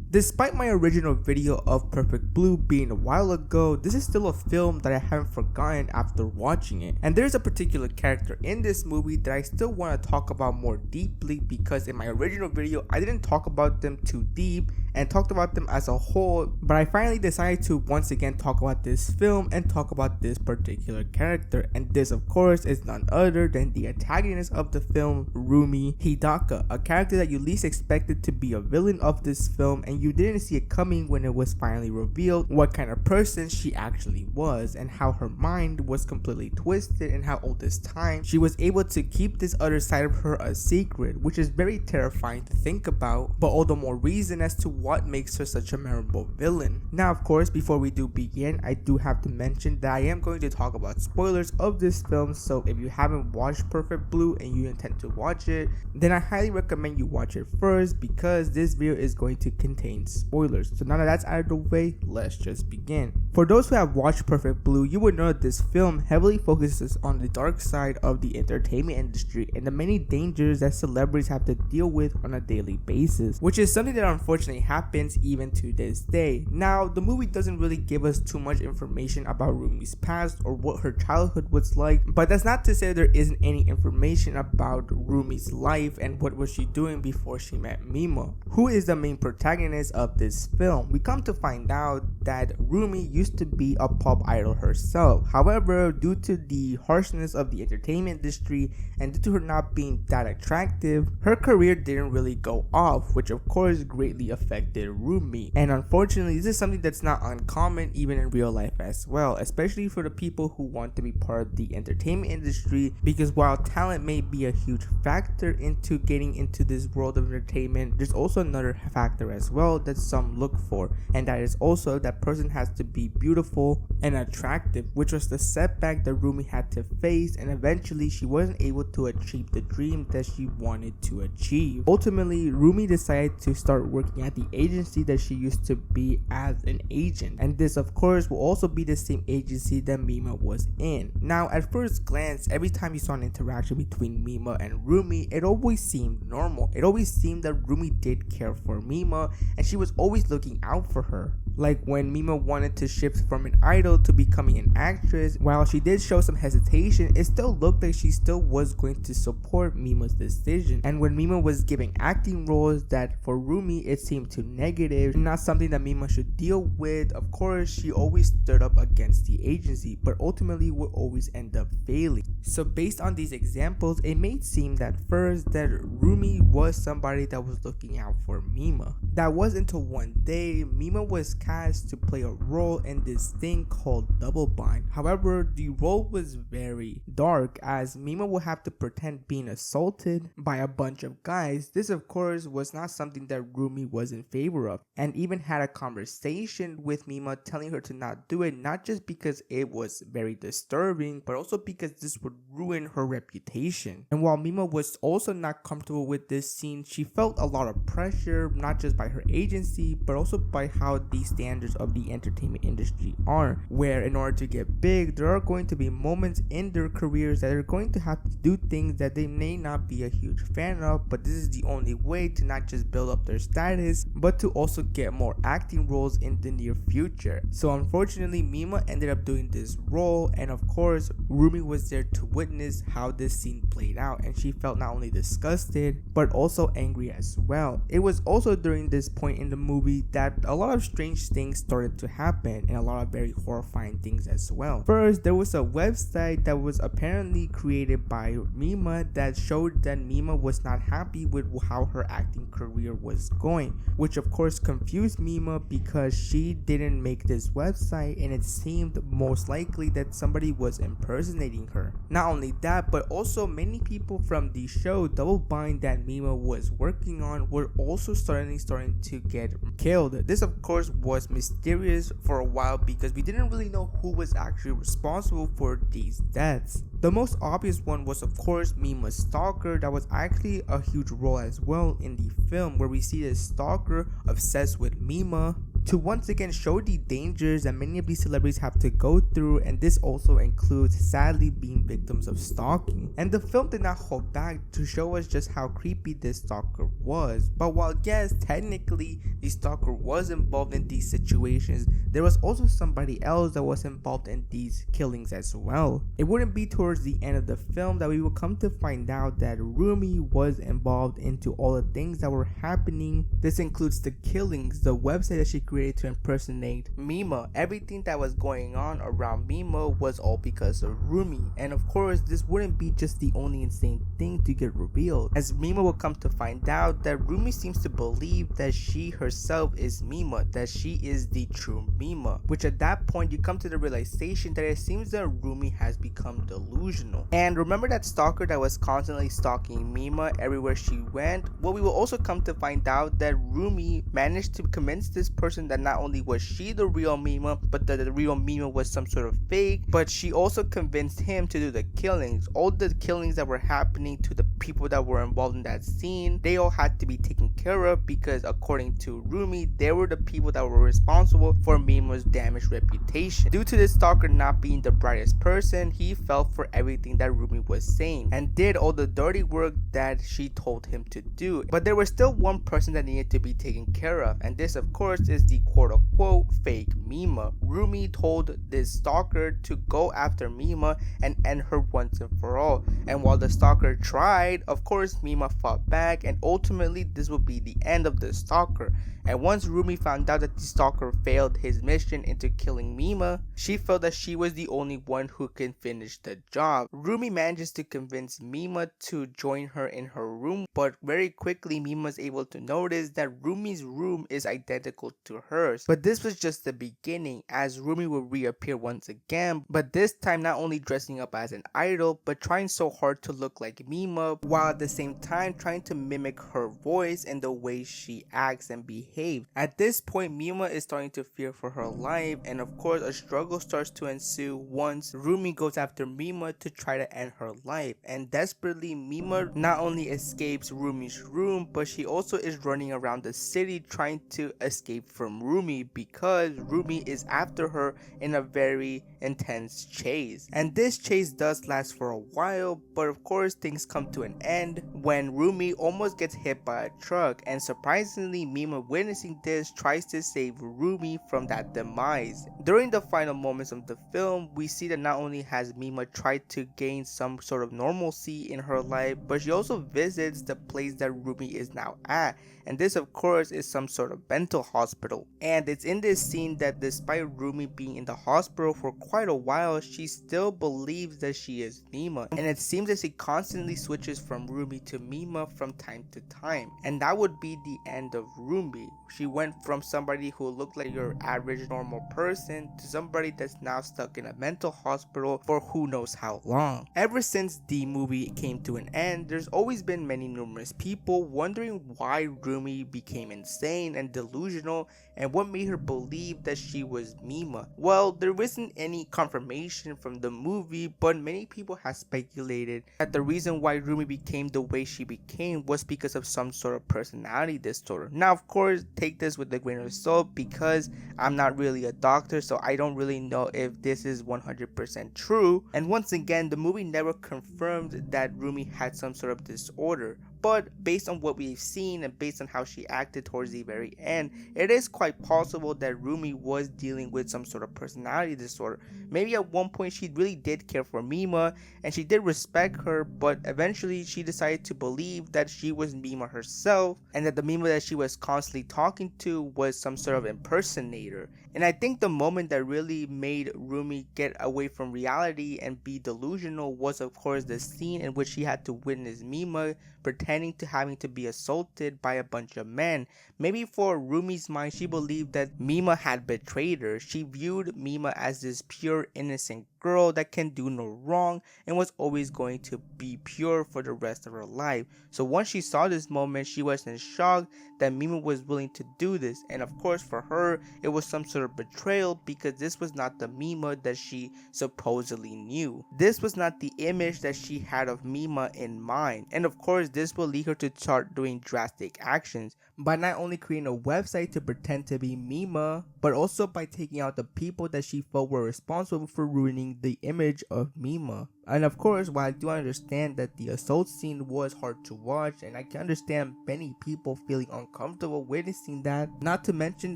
Despite my original video of Perfect Blue being a while ago, this is still a film that I haven't forgotten after watching it. And there's a particular character in this movie that I still want to talk about more deeply, because in my original video I didn't talk about them too deep and talked about them as a whole, but I finally decided to once again talk about this film and talk about this particular character. And this of course is none other than the antagonist of the film, Rumi Hidaka, a character that you least expected to be a villain of this film, and you didn't see it coming when it was finally revealed what kind of person she actually was, and how her mind was completely twisted, and how all this time she was able to keep this other side of her a secret, which is very terrifying to think about, but all the more reason as to what makes her such a memorable villain. Now of course, before we do begin, I do have to mention that I am going to talk about spoilers of this film, so if you haven't watched Perfect Blue and you intend to watch it, then I highly recommend you watch it first, because this video is going to contain spoilers. So now that that's out of the way, let's just begin. For those who have watched Perfect Blue, you would know that this film heavily focuses on the dark side of the entertainment industry and the many dangers that celebrities have to deal with on a daily basis, which is something that unfortunately happens even to this day. Now, the movie doesn't really give us too much information about Rumi's past or what her childhood was like, but that's not to say there isn't any information about Rumi's life and what was she doing before she met Mima, who is the main protagonist of this film. We come to find out that Rumi used to be a pop idol herself. However, due to the harshness of the entertainment industry and due to her not being that attractive, her career didn't really go off, which of course greatly affected Rumi. And unfortunately, this is something that's not uncommon even in real life as well, especially for the people who want to be part of the entertainment industry, because while talent may be a huge factor into getting into this world of entertainment, there's also another factor as well that some look for, and that is also that person has to be beautiful and attractive, which was the setback that Rumi had to face, and eventually she wasn't able to achieve the dream that she wanted to achieve. Ultimately, Rumi decided to start working at the agency that she used to be as an agent, and this of course will also be the same agency that Mima was in. Now at first glance, every time you saw an interaction between Mima and Rumi, it always seemed normal. It always seemed that Rumi did care for Mima and she was always looking out for her. Like when Mima wanted to shift from an idol to becoming an actress, while she did show some hesitation, it still looked like she still was going to support Mima's decision. And when Mima was giving acting roles that for Rumi it seemed too negative, not something that Mima should deal with, of course she always stood up against the agency, but ultimately would always end up failing. So based on these examples, it may seem that first that Rumi was somebody that was looking out for Mima. That was until one day Mima was cast to play a role in this thing called double bind. However, the role was very dark, as Mima would have to pretend being assaulted by a bunch of guys. This of course was not something that Rumi was in favor of, and even had a conversation with Mima telling her to not do it, not just because it was very disturbing, but also because this would ruin her reputation. And while Mima was also not comfortable with this scene, she felt a lot of pressure, not just by her agency, but also by how the standards of the entertainment industry are, where in order to get big, there are going to be moments in their careers that are going to have to do things that they may not be a huge fan of, but this is the only way to not just build up their status, but to also get more acting roles in the near future. So unfortunately, Mima ended up doing this role, and of course Rumi was there to witness how this scene played out, and she felt not only disgusted but also angry as well. It was also during this point in the movie that a lot of strange things started to happen, and a lot of very horrifying things as well. First, there was a website that was apparently created by Mima that showed that Mima was not happy with how her acting career was going, which of course confused Mima because she didn't make this website, and it seemed most likely that somebody was impersonating her. Not only that, but also many people from the show Double Bind that Mima was working on were also starting to get killed. This of course was mysterious for a while because we didn't really know who was actually responsible for these deaths. The most obvious one was of course Mima's stalker. That was actually a huge role as well in the film, where we see this stalker obsessed with Mima, to once again show the dangers that many of these celebrities have to go through, and this also includes sadly being victims of stalking. And the film did not hold back to show us just how creepy this stalker was. But while yes, technically the stalker was involved in these situations, there was also somebody else that was involved in these killings as well. It wouldn't be towards the end of the film that we will come to find out that Rumi was involved into all the things that were happening. This includes the killings, the website that she created to impersonate Mima. Everything that was going on around Mima was all because of Rumi. And of course, this wouldn't be just the only insane thing to get revealed, as Mima will come to find out that Rumi seems to believe that she herself is Mima, that she is the true Mima, which at that point you come to the realization that it seems that Rumi has become delusional. And remember that stalker that was constantly stalking Mima everywhere she went? Well, we will also come to find out that Rumi managed to convince this person that not only was she the real Mima, but that the real Mima was some sort of fake, but she also convinced him to do the killings. All the killings that were happening to the people that were involved in that scene, they all had to be taken care of because according to Rumi, they were the people that were responsible for Mima's damaged reputation. Due to this stalker not being the brightest person, he fell for everything that Rumi was saying and did all the dirty work that she told him to do. But there was still one person that needed to be taken care of, and this of course is the quote-unquote fake Mima. Rumi told this stalker to go after Mima and end her once and for all, and while the stalker tried, of course Mima fought back, and ultimately this would be the end of the stalker. And once Rumi found out that the stalker failed his mission into killing Mima, she felt that she was the only one who can finish the job. Rumi manages to convince Mima to join her in her room, but very quickly Mima is able to notice that Rumi's room is identical to hers. But this was just the beginning, as Rumi will reappear once again, but this time not only dressing up as an idol, but trying so hard to look like Mima, while at the same time trying to mimic her voice and the way she acts and behaves. At this point, Mima is starting to fear for her life, and of course a struggle starts to ensue once Rumi goes after Mima to try to end her life. And desperately, Mima not only escapes Rumi's room, but she also is running around the city trying to escape from Rumi because Rumi is after her in a very intense chase. And this chase does last for a while, but of course things come to an end when Rumi almost gets hit by a truck, and surprisingly Mima witnessing this tries to save Rumi from that demise. During the final moments of the film, we see that not only has Mima tried to gain some sort of normalcy in her life, but she also visits the place that Rumi is now at, and this of course is some sort of mental hospital. And it's in this scene that despite Rumi being in the hospital for quite a while, she still believes that she is Mima, and it seems as she constantly switches from Rumi to Mima from time to time, and that would be the end of Rumi. She went from somebody who looked like your average normal person to somebody that's now stuck in a mental hospital for who knows how long. Ever since the movie came to an end, there's always been many numerous people wondering why Rumi became insane and delusional and what made her believe that she was Mima. Well, there isn't any confirmation from the movie, but many people have speculated that the reason why Rumi became the way she became was because of some sort of personality disorder. Now, of course, take this with a grain of salt because I'm not really a doctor, so I don't really know if this is 100% true. And once again, the movie never confirmed that Rumi had some sort of disorder. But based on what we've seen and based on how she acted towards the very end, it is quite possible that Rumi was dealing with some sort of personality disorder. Maybe at one point she really did care for Mima and she did respect her, but eventually she decided to believe that she was Mima herself and that the Mima that she was constantly talking to was some sort of impersonator. And I think the moment that really made Rumi get away from reality and be delusional was of course the scene in which she had to witness Mima pretending to having to be assaulted by a bunch of men. Maybe for Rumi's mind, she believed that Mima had betrayed her. She viewed Mima as this pure innocent girl that can do no wrong and was always going to be pure for the rest of her life. So once she saw this moment, she was in shock that Mima was willing to do this, and of course for her it was some sort of betrayal because this was not the Mima that she supposedly knew. This was not the image that she had of Mima in mind, and of course this will lead her to start doing drastic actions by not only creating a website to pretend to be Mima, but also by taking out the people that she felt were responsible for ruining the image of Mima. And of course, while I do understand that the assault scene was hard to watch, and I can understand many people feeling uncomfortable witnessing that, not to mention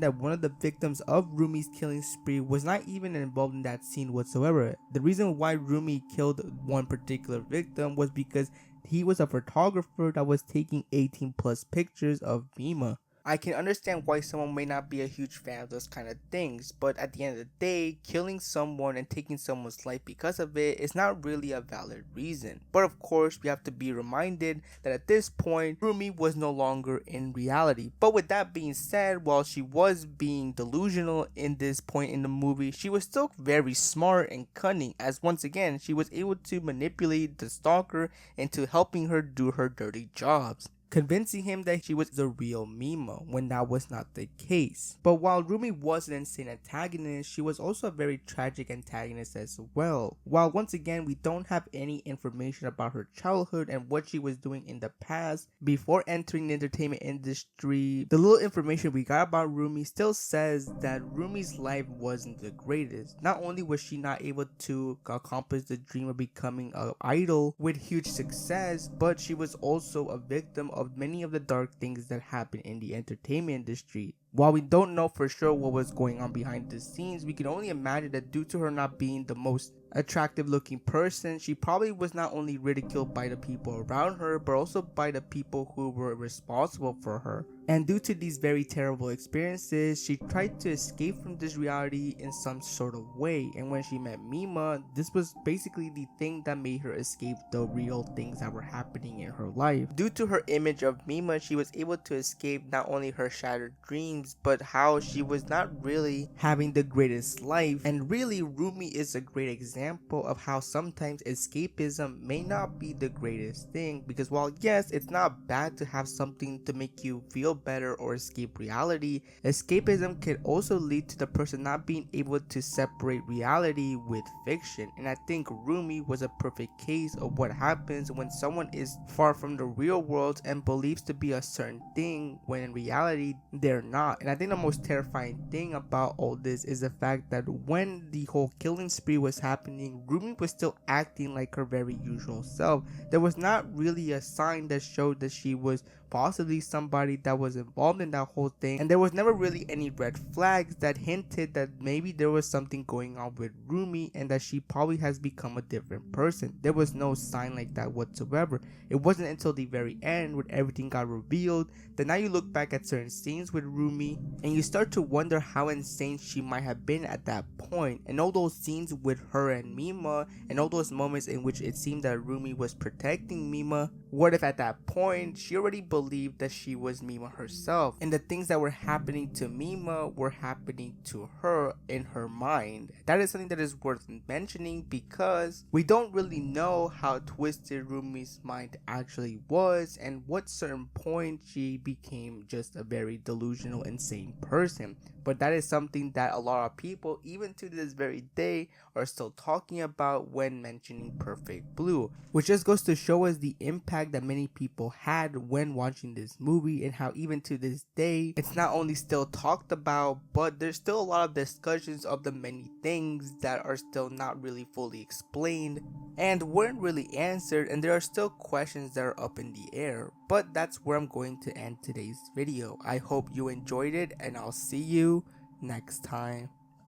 that one of the victims of Rumi's killing spree was not even involved in that scene whatsoever. The reason why Rumi killed one particular victim was because he was a photographer that was taking 18 plus pictures of Mima. I can understand why someone may not be a huge fan of those kind of things, but at the end of the day, killing someone and taking someone's life because of it is not really a valid reason. But of course, we have to be reminded that at this point, Rumi was no longer in reality. But with that being said, while she was being delusional in this point in the movie, she was still very smart and cunning, as once again, she was able to manipulate the stalker into helping her do her dirty jobs, convincing him that she was the real Mima when that was not the case. But while Rumi was an insane antagonist, she was also a very tragic antagonist as well. While once again we don't have any information about her childhood and what she was doing in the past before entering the entertainment industry, the little information we got about Rumi still says that Rumi's life wasn't the greatest. Not only was she not able to accomplish the dream of becoming an idol with huge success, but she was also a victim of many of the dark things that happen in the entertainment industry. While we don't know for sure what was going on behind the scenes, we can only imagine that due to her not being the most attractive looking person, she probably was not only ridiculed by the people around her, but also by the people who were responsible for her. And due to these very terrible experiences, she tried to escape from this reality in some sort of way. And when she met Mima, this was basically the thing that made her escape the real things that were happening in her life. Due to her image of Mima, she was able to escape not only her shattered dreams, but how she was not really having the greatest life. And really, Rumi is a great example of how sometimes escapism may not be the greatest thing, because while yes, it's not bad to have something to make you feel better or escape reality, escapism can also lead to the person not being able to separate reality with fiction. And I think Rumi was a perfect case of what happens when someone is far from the real world and believes to be a certain thing when in reality they're not. And I think the most terrifying thing about all this is the fact that when the whole killing spree was happening, Rumi was still acting like her very usual self. There was not really a sign that showed that she was possibly somebody that was involved in that whole thing, and there was never really any red flags that hinted that maybe there was something going on with Rumi and that she probably has become a different person. There was no sign like that whatsoever. It wasn't until the very end when everything got revealed that now you look back at certain scenes with Rumi and you start to wonder how insane she might have been at that point. And all those scenes with her and Mima, and all those moments in which it seemed that Rumi was protecting Mima, what if at that point she already believed that she was Mima herself, and the things that were happening to Mima were happening to her in her mind? That is something that is worth mentioning because we don't really know how twisted Rumi's mind actually was and what certain point she became just a very delusional, insane person. But that is something that a lot of people, even to this very day, are still talking about when mentioning Perfect Blue, which just goes to show us the impact that many people had when watching this movie, and how even to this day it's not only still talked about, but there's still a lot of discussions of the many things that are still not really fully explained and weren't really answered, and there are still questions that are up in the air. But that's where I'm going to end today's video. I hope you enjoyed it, and I'll see you next time.